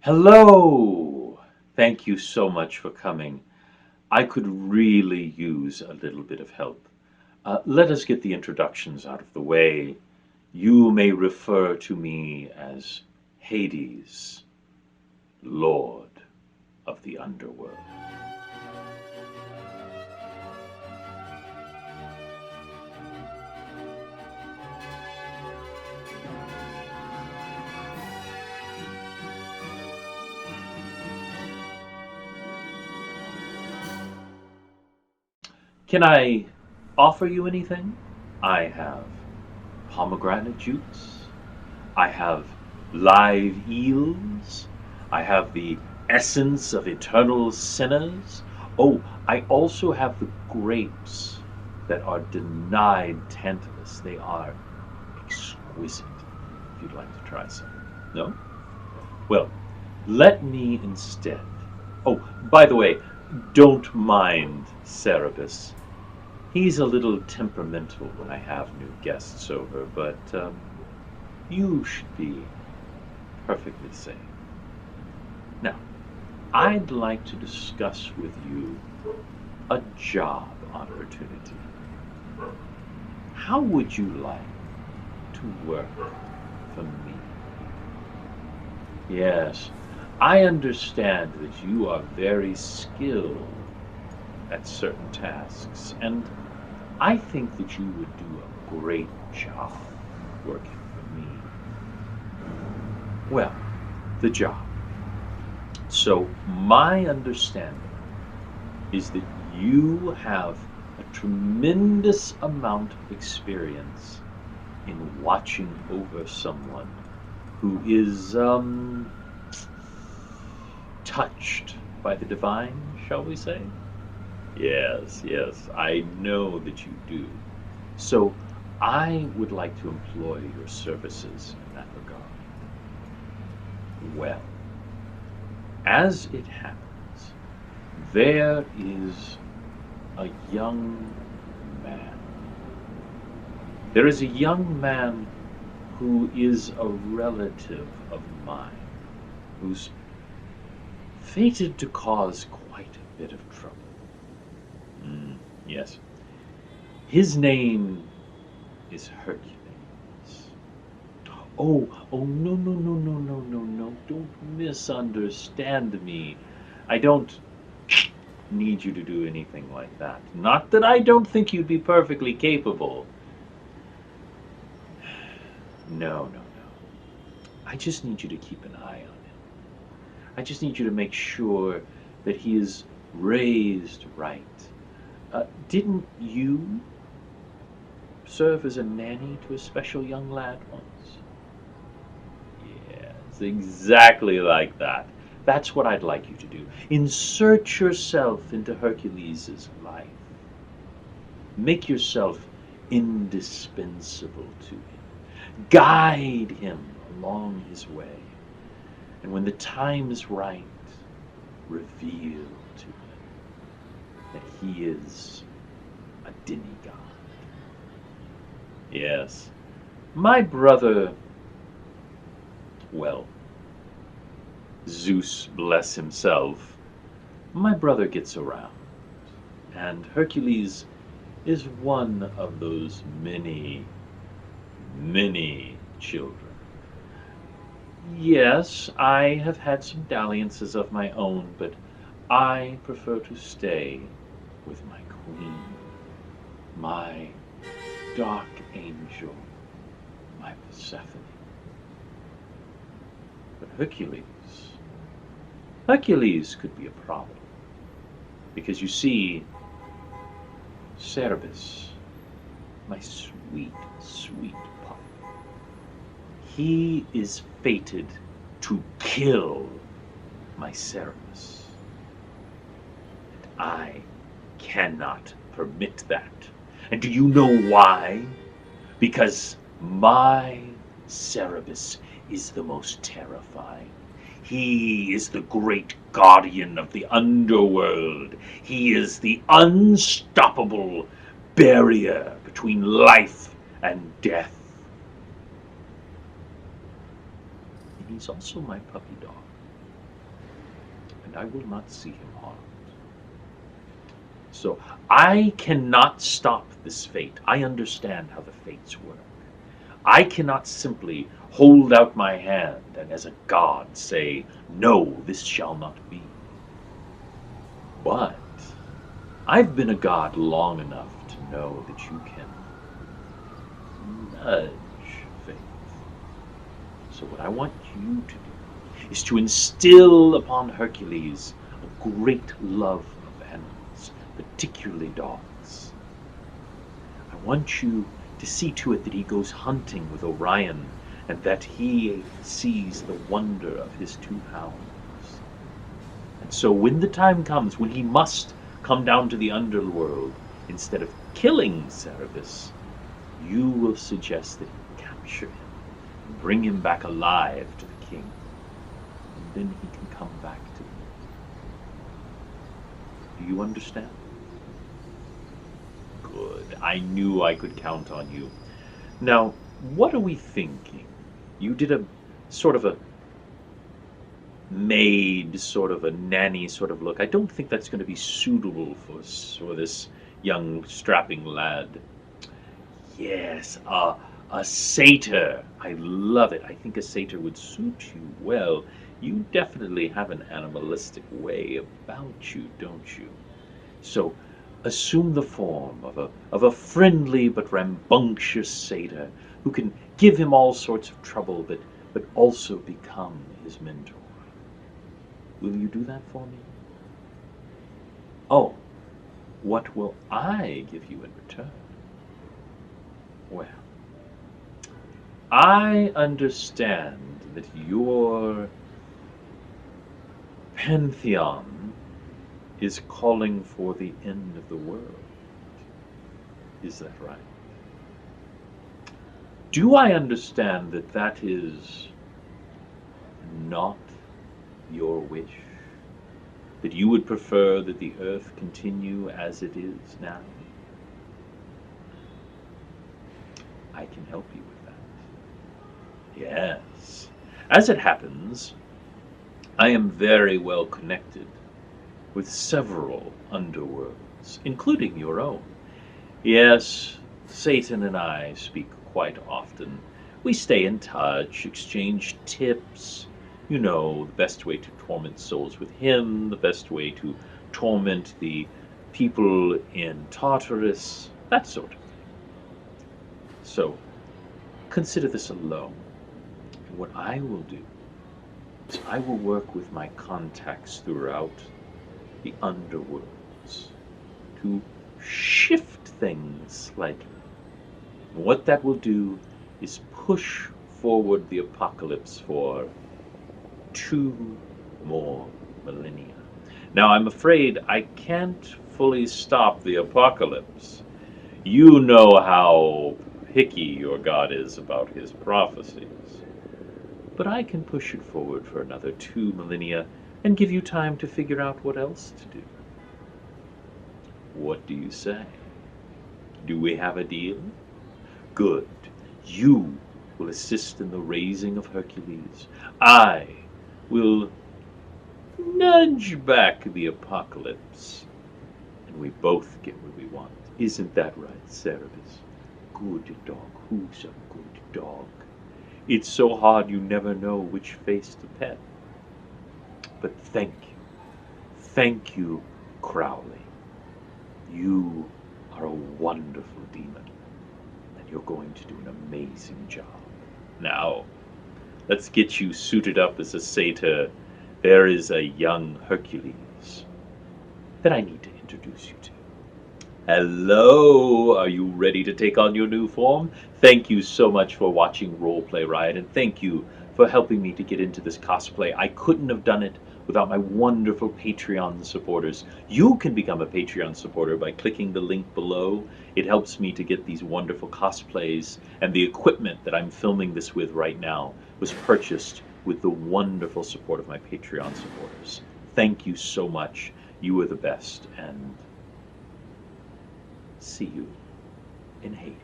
Hello! Thank you so much for coming. I could really use a little bit of help. Let us get the introductions out of the way. You may refer to me as Hades, Lord of the Underworld. Can I offer you anything? I have pomegranate juice. I have live eels. I have the essence of eternal sinners. Oh, I also have the grapes that are denied Tantalus. They are exquisite. If you'd like to try some. No? Well, let me instead. Oh, by the way, don't mind Cerebus. He's a little temperamental when I have new guests over, but you should be perfectly safe. Now, I'd like to discuss with you a job opportunity. How would you like to work for me? Yes, I understand that you are very skilled at certain tasks, and I think that you would do a great job working for me. Well, the job. So, my understanding is that you have a tremendous amount of experience in watching over someone who is touched by the divine, shall we say? Yes, yes, I know that you do. So I would like to employ your services in that regard. Well, as it happens, there is a young man. There is a young man who is a relative of mine, who's fated to cause quite a bit of trouble. Yes. His name is Hercules. Oh, no, no, no, no, no, no, no. Don't misunderstand me. I don't need you to do anything like that. Not that I don't think you'd be perfectly capable. No, no, no. I just need you to keep an eye on him. I just need you to make sure that he is raised right. Didn't you serve as a nanny to a special young lad once? Yes, exactly like that. That's what I'd like you to do. Insert yourself into Hercules' life. Make yourself indispensable to him. Guide him along his way. And when the time is right, reveal to him that he is a demigod. Yes, my brother, well, Zeus bless himself, my brother gets around. And Hercules is one of those many, many children. Yes, I have had some dalliances of my own, but I prefer to stay with my queen, my dark angel, my Persephone. But Hercules could be a problem. Because you see, Cerberus, my sweet, sweet pup, he is fated to kill my Cerberus. And I cannot permit that. And do you know why? Because my Cerberus is the most terrifying. He is the great guardian of the underworld. He is the unstoppable barrier between life and death. And he's also my puppy dog. and I will not see him harmed. So I cannot stop this fate. I understand how the fates work. I cannot simply hold out my hand and as a god say, no, this shall not be. But I've been a god long enough to know that you can nudge fate. So what I want you to do is to instill upon Hercules a great love of animals, particularly dogs. I want you to see to it that he goes hunting with Orion and that he sees the wonder of his 2 hounds. And so when the time comes when he must come down to the underworld, instead of killing Cerberus, you will suggest that he capture him and bring him back alive to the king. And then he can come back to me. Do you understand? Good. I knew I could count on you. Now, what are we thinking? You did a sort of a maid, sort of a nanny sort of look. I don't think that's going to be suitable for this young strapping lad. Yes, a satyr. I love it. I think a satyr would suit you well. You definitely have an animalistic way about you, don't you? So assume the form of a friendly but rambunctious satyr who can give him all sorts of trouble but also become his mentor. Will you do that for me? Oh, what will I give you in return? Well, I understand that your pantheon is calling for the end of the world. Is that right? Do I understand that that is not your wish? That you would prefer that the earth continue as it is now? I can help you with that. Yes. As it happens, I am very well connected with several underworlds, including your own. Yes, Satan and I speak quite often. We stay in touch, exchange tips. You know, the best way to torment souls with him, the best way to torment the people in Tartarus, that sort of thing. So, consider this a loan. And what I will do is I will work with my contacts throughout the underworlds to shift things slightly. What that will do is push forward the apocalypse for 2 more millennia. Now, I'm afraid I can't fully stop the apocalypse. You know how picky your God is about his prophecies. But I can push it forward for another 2 millennia and give you time to figure out what else to do. What do you say? Do we have a deal? Good. You will assist in the raising of Hercules. I will nudge back the apocalypse. And we both get what we want. Isn't that right, Cerberus? Good dog. Who's a good dog? It's so hard you never know which face to pet. But thank you. Thank you, Crowley. You are a wonderful demon. You're going to do an amazing job. Now, let's get you suited up as a satyr. There is a young Hercules that I need to introduce you to. Hello! Are you ready to take on your new form? Thank you so much for watching Roleplay Riot, and thank you for helping me to get into this cosplay. I couldn't have done it without my wonderful Patreon supporters. You can become a Patreon supporter by clicking the link below. It helps me to get these wonderful cosplays, and the equipment that I'm filming this with right now was purchased with the wonderful support of my Patreon supporters. Thank you so much. You are the best, and see you in Hades.